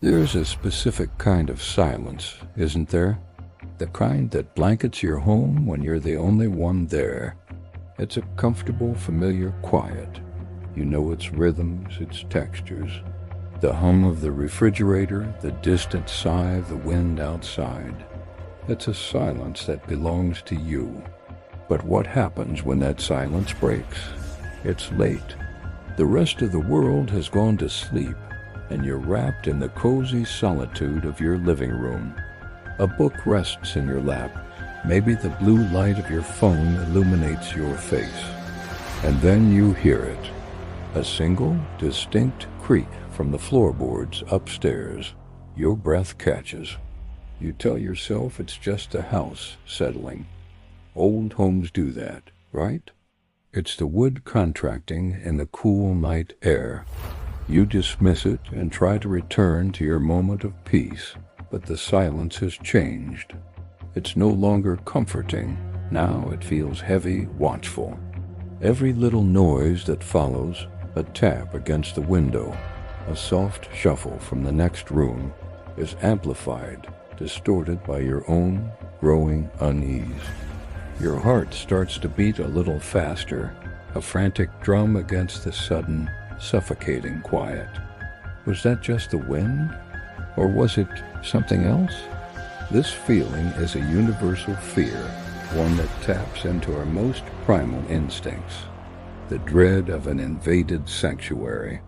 There's a specific kind of silence, isn't there? The kind that blankets your home when you're the only one there. It's a comfortable, familiar quiet. You know its rhythms, its textures. The hum of the refrigerator, the distant sigh of the wind outside. It's a silence that belongs to you. But what happens when that silence breaks? It's late. The rest of the world has gone to sleep, and you're wrapped in the cozy solitude of your living room. A book rests in your lap. Maybe the blue light of your phone illuminates your face. And then you hear it. A single, distinct creak from the floorboards upstairs. Your breath catches. You tell yourself it's just the house settling. Old homes do that, right? It's the wood contracting in the cool night air. You dismiss it and try to return to your moment of peace. But the silence has changed. It's no longer comforting. Now it feels heavy, watchful. Every little noise that follows, a tap against the window, a soft shuffle from the next room, is amplified, distorted by your own growing unease. Your heart starts to beat a little faster, a frantic drum against the sudden, suffocating quiet. Was that just the wind? Or was it something else? This feeling is a universal fear, one that taps into our most primal instincts, the dread of an invaded sanctuary.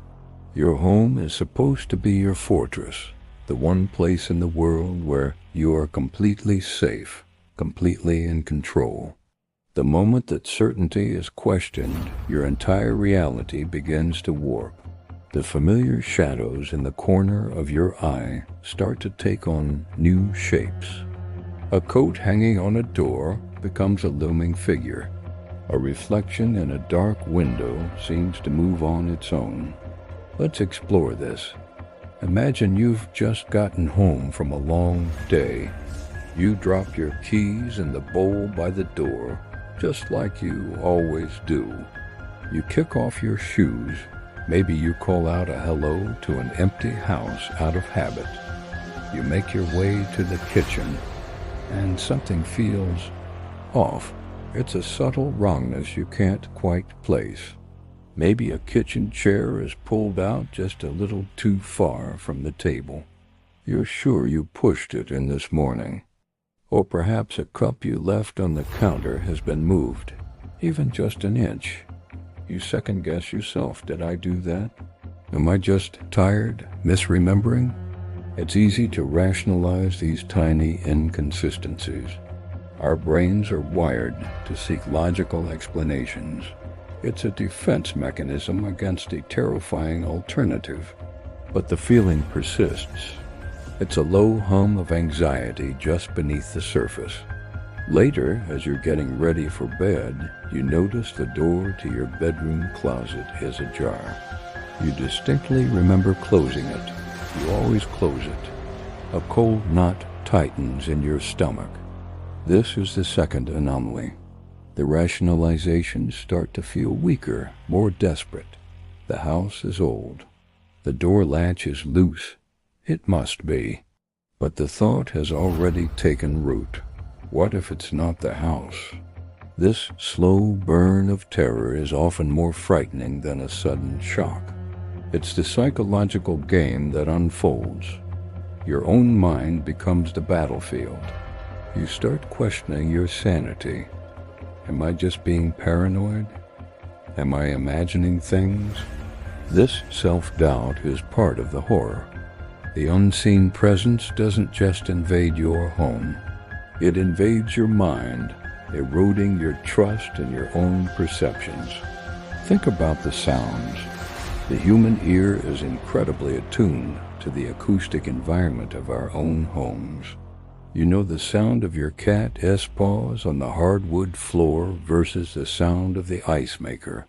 Your home is supposed to be your fortress, the one place in the world where you are completely safe, completely in control. The moment that certainty is questioned, your entire reality begins to warp. The familiar shadows in the corner of your eye start to take on new shapes. A coat hanging on a door becomes a looming figure. A reflection in a dark window seems to move on its own. Let's explore this. Imagine you've just gotten home from a long day. You drop your keys in the bowl by the door, just like you always do. You kick off your shoes. Maybe you call out a hello to an empty house out of habit. You make your way to the kitchen, and something feels off. It's a subtle wrongness you can't quite place. Maybe a kitchen chair is pulled out just a little too far from the table. You're sure you pushed it in this morning. Or perhaps a cup you left on the counter has been moved, even just an inch. You second-guess yourself. Did I do that? Am I just tired, misremembering? It's easy to rationalize these tiny inconsistencies. Our brains are wired to seek logical explanations. It's a defense mechanism against a terrifying alternative. But the feeling persists. It's a low hum of anxiety just beneath the surface. Later, as you're getting ready for bed, you notice the door to your bedroom closet is ajar. You distinctly remember closing it. You always close it. A cold knot tightens in your stomach. This is the second anomaly. The rationalizations start to feel weaker, more desperate. The house is old. The door latch is loose. It must be. But the thought has already taken root. What if it's not the house? This slow burn of terror is often more frightening than a sudden shock. It's the psychological game that unfolds. Your own mind becomes the battlefield. You start questioning your sanity. Am I just being paranoid? Am I imagining things? This self-doubt is part of the horror. The unseen presence doesn't just invade your home. It invades your mind, eroding your trust in your own perceptions. Think about the sounds. The human ear is incredibly attuned to the acoustic environment of our own homes. You know the sound of your cat's paws on the hardwood floor versus the sound of the ice maker.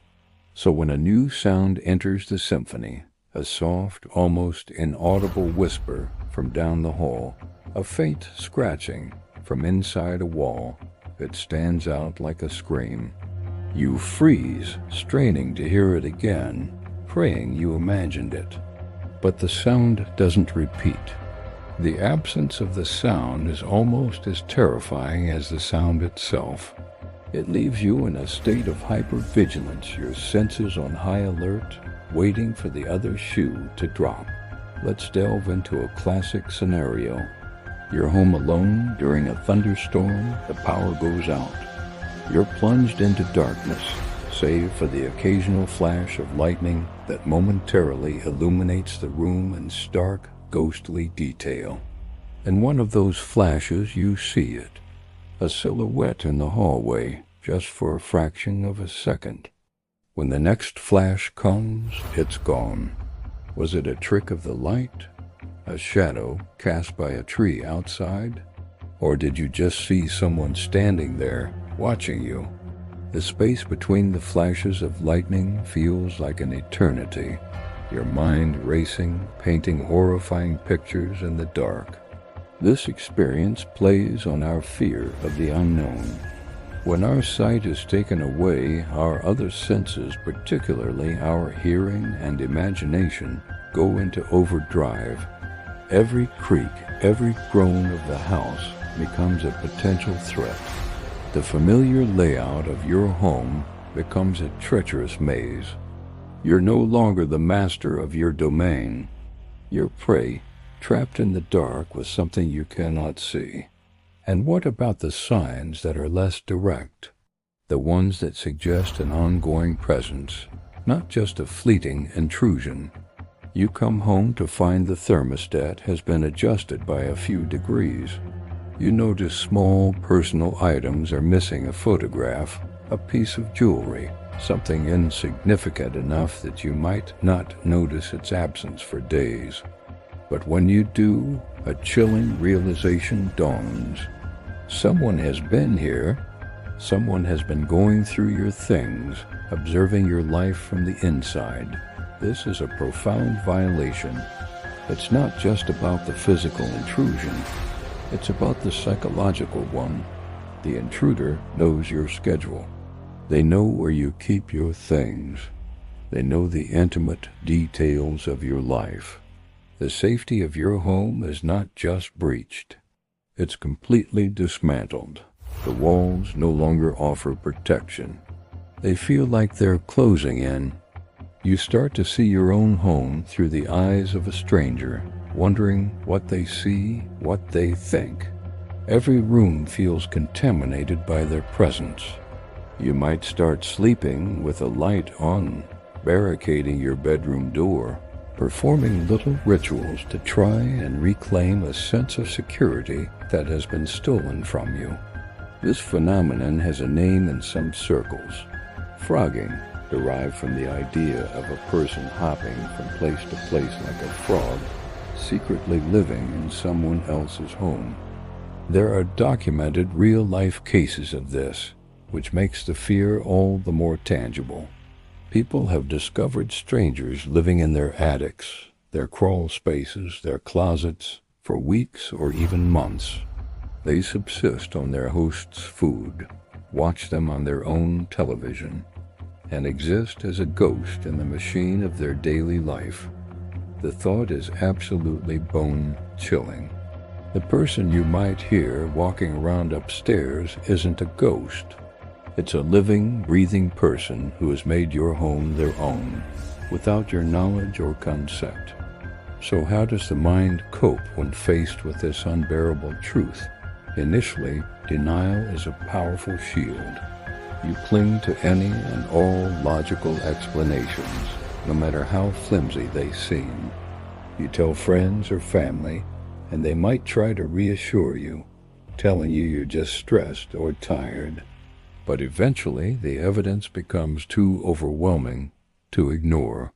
So when a new sound enters the symphony, a soft, almost inaudible whisper from down the hall, a faint scratching from inside a wall, it stands out like a scream. You freeze, straining to hear it again, praying you imagined it. but the sound doesn't repeat. The absence of the sound is almost as terrifying as the sound itself. It leaves you in a state of hypervigilance, your senses on high alert, waiting for the other shoe to drop. Let's delve into a classic scenario. You're home alone during a thunderstorm, the power goes out. You're plunged into darkness, save for the occasional flash of lightning that momentarily illuminates the room in stark, ghostly detail. In one of those flashes you see it, a silhouette in the hallway, just for a fraction of a second. When the next flash comes, it's gone. Was it a trick of the light? A shadow cast by a tree outside? Or did you just see someone standing there, watching you? The space between the flashes of lightning feels like an eternity, your mind racing, painting horrifying pictures in the dark. This experience plays on our fear of the unknown. When our sight is taken away, our other senses, particularly our hearing and imagination, go into overdrive. Every creak, every groan of the house becomes a potential threat. The familiar layout of your home becomes a treacherous maze. You're no longer the master of your domain. You're prey, trapped in the dark with something you cannot see. And what about the signs that are less direct? The ones that suggest an ongoing presence, not just a fleeting intrusion. You come home to find the thermostat has been adjusted by a few degrees. You notice small personal items are missing: a photograph, a piece of jewelry, something insignificant enough that you might not notice its absence for days. But when you do, a chilling realization dawns. Someone has been here. Someone has been going through your things, observing your life from the inside. This is a profound violation. It's not just about the physical intrusion. It's about the psychological one. The intruder knows your schedule. They know where you keep your things. They know the intimate details of your life. The safety of your home is not just breached. It's completely dismantled. The walls no longer offer protection. They feel like they're closing in. You start to see your own home through the eyes of a stranger, wondering what they see, what they think. Every room feels contaminated by their presence. You might start sleeping with a light on, barricading your bedroom door, performing little rituals to try and reclaim a sense of security that has been stolen from you. This phenomenon has a name in some circles: frogging, derived from the idea of a person hopping from place to place like a frog, secretly living in someone else's home. There are documented real-life cases of this, which makes the fear all the more tangible. People have discovered strangers living in their attics, their crawl spaces, their closets, for weeks or even months. They subsist on their host's food, watch them on their own television, and exist as a ghost in the machine of their daily life. The thought is absolutely bone-chilling. The person you might hear walking around upstairs isn't a ghost. It's a living, breathing person who has made your home their own, without your knowledge or consent. So how does the mind cope when faced with this unbearable truth? Initially, denial is a powerful shield. You cling to any and all logical explanations, no matter how flimsy they seem. You tell friends or family, and they might try to reassure you, telling you you're just stressed or tired. But eventually, the evidence becomes too overwhelming to ignore.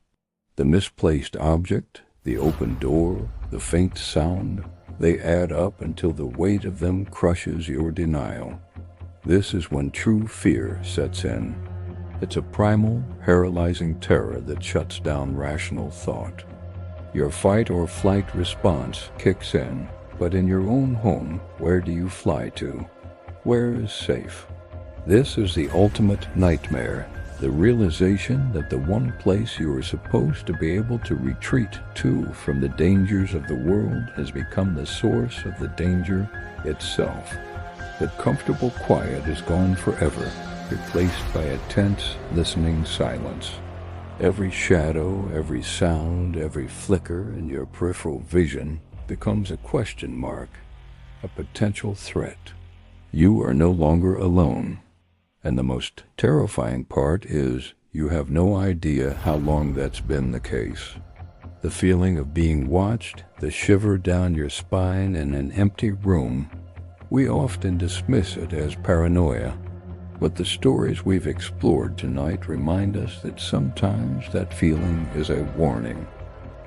The misplaced object, the open door, the faint sound, they add up until the weight of them crushes your denial. This is when true fear sets in. It's a primal, paralyzing terror that shuts down rational thought. Your fight or flight response kicks in, but in your own home, where do you fly to? Where is safe? This is the ultimate nightmare. The realization that the one place you are supposed to be able to retreat to from the dangers of the world has become the source of the danger itself. That comfortable quiet is gone forever, replaced by a tense, listening silence. Every shadow, every sound, every flicker in your peripheral vision becomes a question mark, a potential threat. You are no longer alone. And the most terrifying part is you have no idea how long that's been the case. The feeling of being watched, the shiver down your spine in an empty room, we often dismiss it as paranoia. But the stories we've explored tonight remind us that sometimes that feeling is a warning.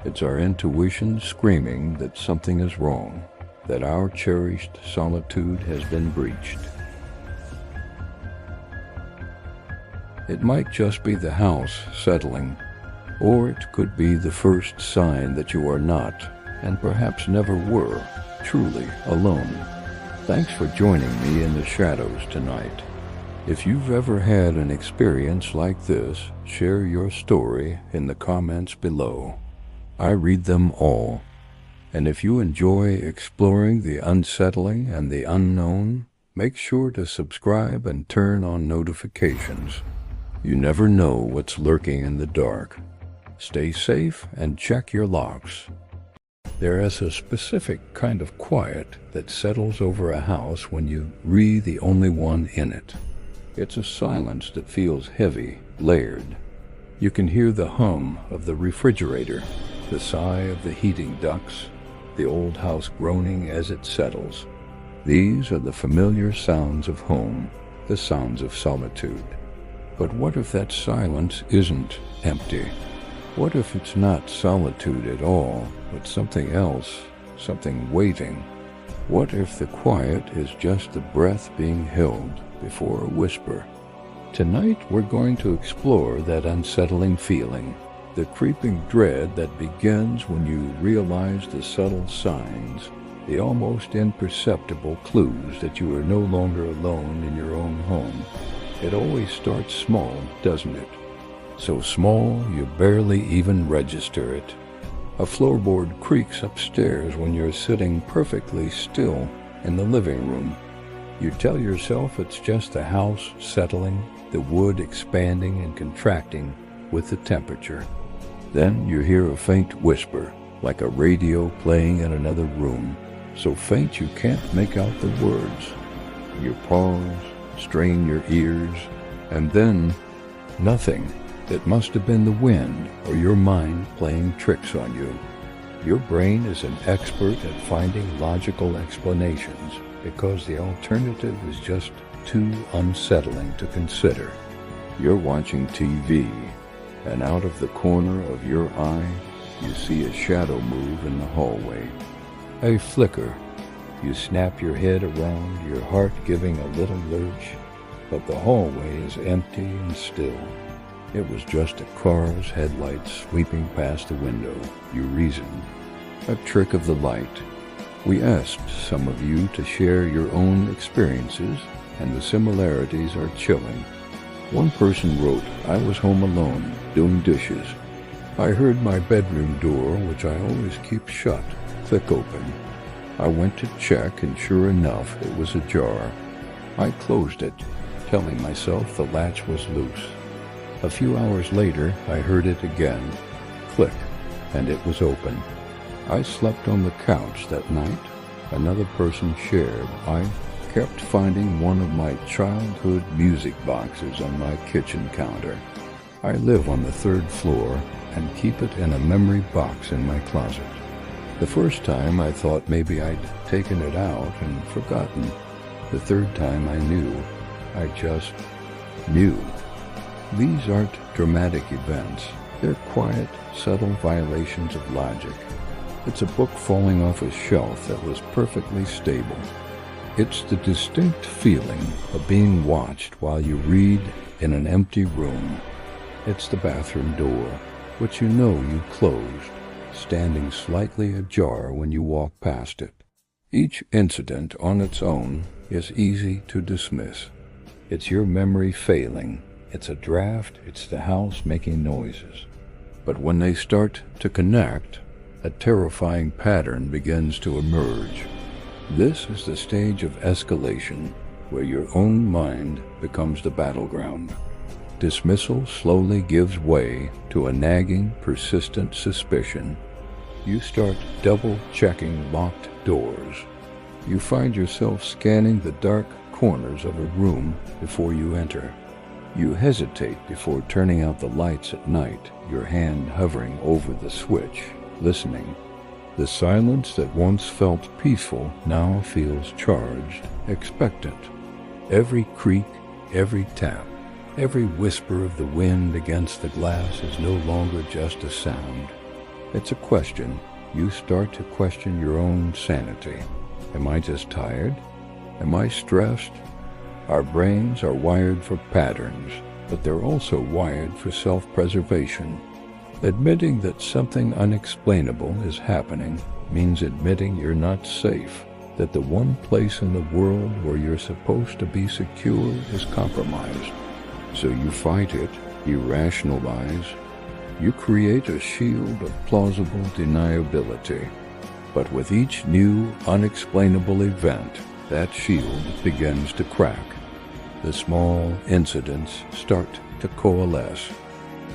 It's our intuition screaming that something is wrong, that our cherished solitude has been breached. It might just be the house settling, or it could be the first sign that you are not, and perhaps never were, truly alone. Thanks for joining me in the shadows tonight. If you've ever had an experience like this, share your story in the comments below. I read them all. And if you enjoy exploring the unsettling and the unknown, make sure to subscribe and turn on notifications. You never know what's lurking in the dark. Stay safe and check your locks. There is a specific kind of quiet that settles over a house when you're the only one in it. It's a silence that feels heavy, layered. You can hear the hum of the refrigerator, the sigh of the heating ducts, the old house groaning as it settles. These are the familiar sounds of home, the sounds of solitude. But what if that silence isn't empty? What if it's not solitude at all, but something else, something waiting? What if the quiet is just the breath being held before a whisper? Tonight we're going to explore that unsettling feeling, the creeping dread that begins when you realize the subtle signs, the almost imperceptible clues that you are no longer alone in your own home. It always starts small, doesn't it? So small you barely even register it. A floorboard creaks upstairs when you're sitting perfectly still in the living room. You tell yourself it's just the house settling, the wood expanding and contracting with the temperature. Then you hear a faint whisper, like a radio playing in another room, so faint you can't make out the words. You pause, strain your ears, and then nothing. It must have been the wind or your mind playing tricks on you. Your brain is an expert at finding logical explanations because the alternative is just too unsettling to consider. You're watching TV, and out of the corner of your eye, you see a shadow move in the hallway. A flicker. You snap your head around, your heart giving a little lurch, but the hallway is empty and still. It was just a car's headlights sweeping past the window, you reasoned. A trick of the light. We asked some of you to share your own experiences, and the similarities are chilling. One person wrote, "I was home alone, doing dishes. I heard my bedroom door, which I always keep shut, click open. I went to check, and sure enough, it was ajar. I closed it, telling myself the latch was loose. A few hours later, I heard it again, click, and it was open. I slept on the couch that night." Another person shared, "I kept finding one of my childhood music boxes on my kitchen counter. I live on the 3rd floor and keep it in a memory box in my closet. The first time I thought maybe I'd taken it out and forgotten. The 3rd time I knew. I just knew." These aren't dramatic events. They're quiet, subtle violations of logic. It's a book falling off a shelf that was perfectly stable. It's the distinct feeling of being watched while you read in an empty room. It's the bathroom door, which you know you closed, standing slightly ajar when you walk past it. Each incident on its own is easy to dismiss. It's your memory failing, it's a draft, it's the house making noises. But when they start to connect, a terrifying pattern begins to emerge. This is the stage of escalation where your own mind becomes the battleground. Dismissal slowly gives way to a nagging, persistent suspicion. You start double-checking locked doors. You find yourself scanning the dark corners of a room before you enter. You hesitate before turning out the lights at night, your hand hovering over the switch, listening. The silence that once felt peaceful now feels charged, expectant. Every creak, every tap, every whisper of the wind against the glass is no longer just a sound. It's a question. You start to question your own sanity. Am I just tired? Am I stressed? Our brains are wired for patterns, but they're also wired for self-preservation. Admitting that something unexplainable is happening means admitting you're not safe, that the one place in the world where you're supposed to be secure is compromised. So you fight it, you rationalize, you create a shield of plausible deniability. But with each new, unexplainable event, that shield begins to crack. The small incidents start to coalesce.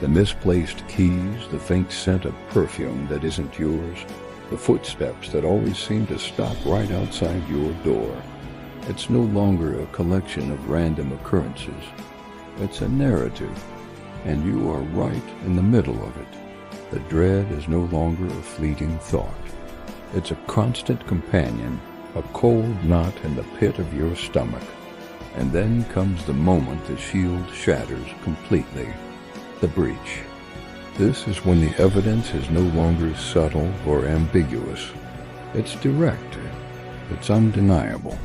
The misplaced keys, the faint scent of perfume that isn't yours, the footsteps that always seem to stop right outside your door. It's no longer a collection of random occurrences. It's a narrative, and you are right in the middle of it. The dread is no longer a fleeting thought. It's a constant companion, a cold knot in the pit of your stomach. And then comes the moment the shield shatters completely. The breach. This is when the evidence is no longer subtle or ambiguous. It's direct. It's undeniable.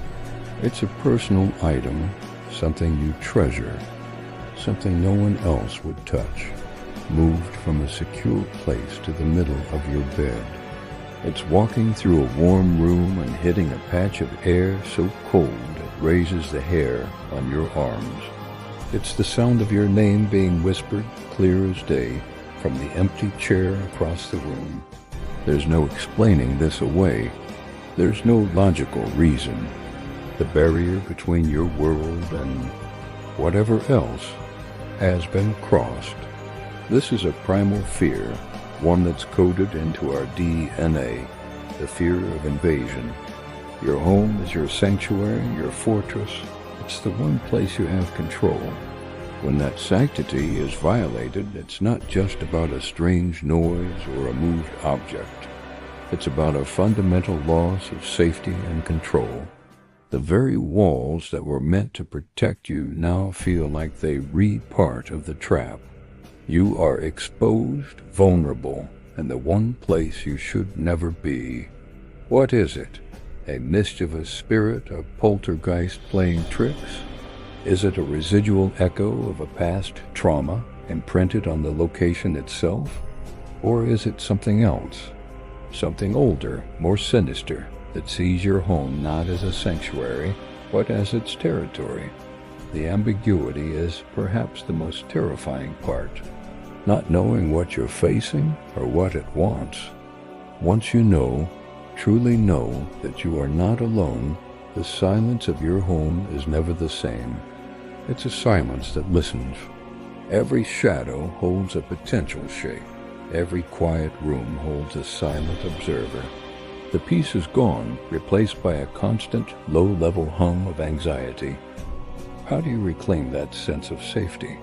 It's a personal item, something you treasure, something no one else would touch, moved from a secure place to the middle of your bed. It's walking through a warm room and hitting a patch of air so cold it raises the hair on your arms. It's the sound of your name being whispered clear as day from the empty chair across the room. There's no explaining this away. There's no logical reason. The barrier between your world and whatever else has been crossed. This is a primal fear, one that's coded into our DNA, the fear of invasion. Your home is your sanctuary, your fortress. It's the one place you have control. When that sanctity is violated, it's not just about a strange noise or a moved object. It's about a fundamental loss of safety and control. The very walls that were meant to protect you now feel like they re-part of the trap. You are exposed, vulnerable, and the one place you should never be. What is it? A mischievous spirit, a poltergeist playing tricks? Is it a residual echo of a past trauma imprinted on the location itself? Or is it something else? Something older, more sinister, that sees your home not as a sanctuary, but as its territory. The ambiguity is perhaps the most terrifying part. Not knowing what you're facing or what it wants. Once you know, truly know that you are not alone, the silence of your home is never the same. It's a silence that listens. Every shadow holds a potential shape. Every quiet room holds a silent observer. The peace is gone, replaced by a constant, low-level hum of anxiety. How do you reclaim that sense of safety?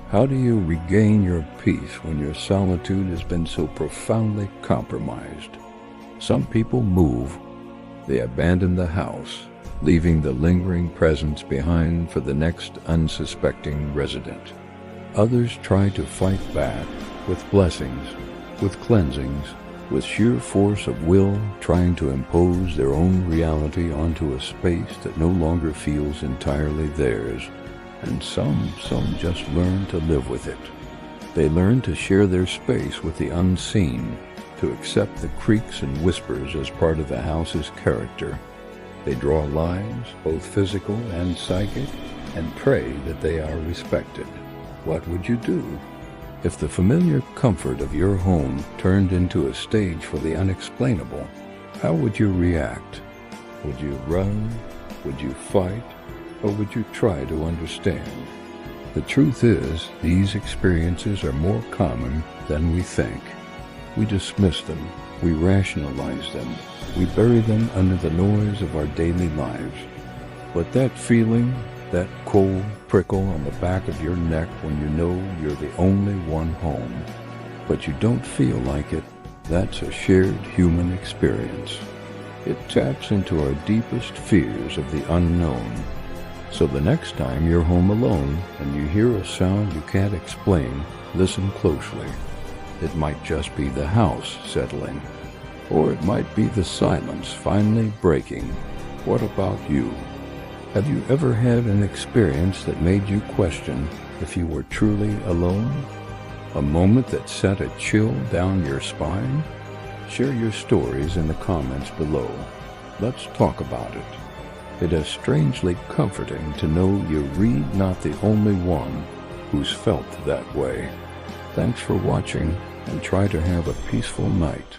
How do you regain your peace when your solitude has been so profoundly compromised? Some people move. They abandon the house, leaving the lingering presence behind for the next unsuspecting resident. Others try to fight back with blessings, with cleansings, with sheer force of will, trying to impose their own reality onto a space that no longer feels entirely theirs. And some just learn to live with it. They learn to share their space with the unseen, to accept the creaks and whispers as part of the house's character. They draw lines, both physical and psychic, and pray that they are respected. what would you do? If the familiar comfort of your home turned into a stage for the unexplainable, how would you react? Would you run? Would you fight? Or would you try to understand? The truth is, these experiences are more common than we think. We dismiss them, we rationalize them, we bury them under the noise of our daily lives. But that feeling, that cold prickle on the back of your neck when you know you're the only one home, but you don't feel like it, that's a shared human experience. It taps into our deepest fears of the unknown. So the next time you're home alone and you hear a sound you can't explain, listen closely. It might just be the house settling, or it might be the silence finally breaking. What about you? Have you ever had an experience that made you question if you were truly alone? A moment that sent a chill down your spine? Share your stories in the comments below. Let's talk about it. It is strangely comforting to know you're not the only one who's felt that way. Thanks for watching, and try to have a peaceful night.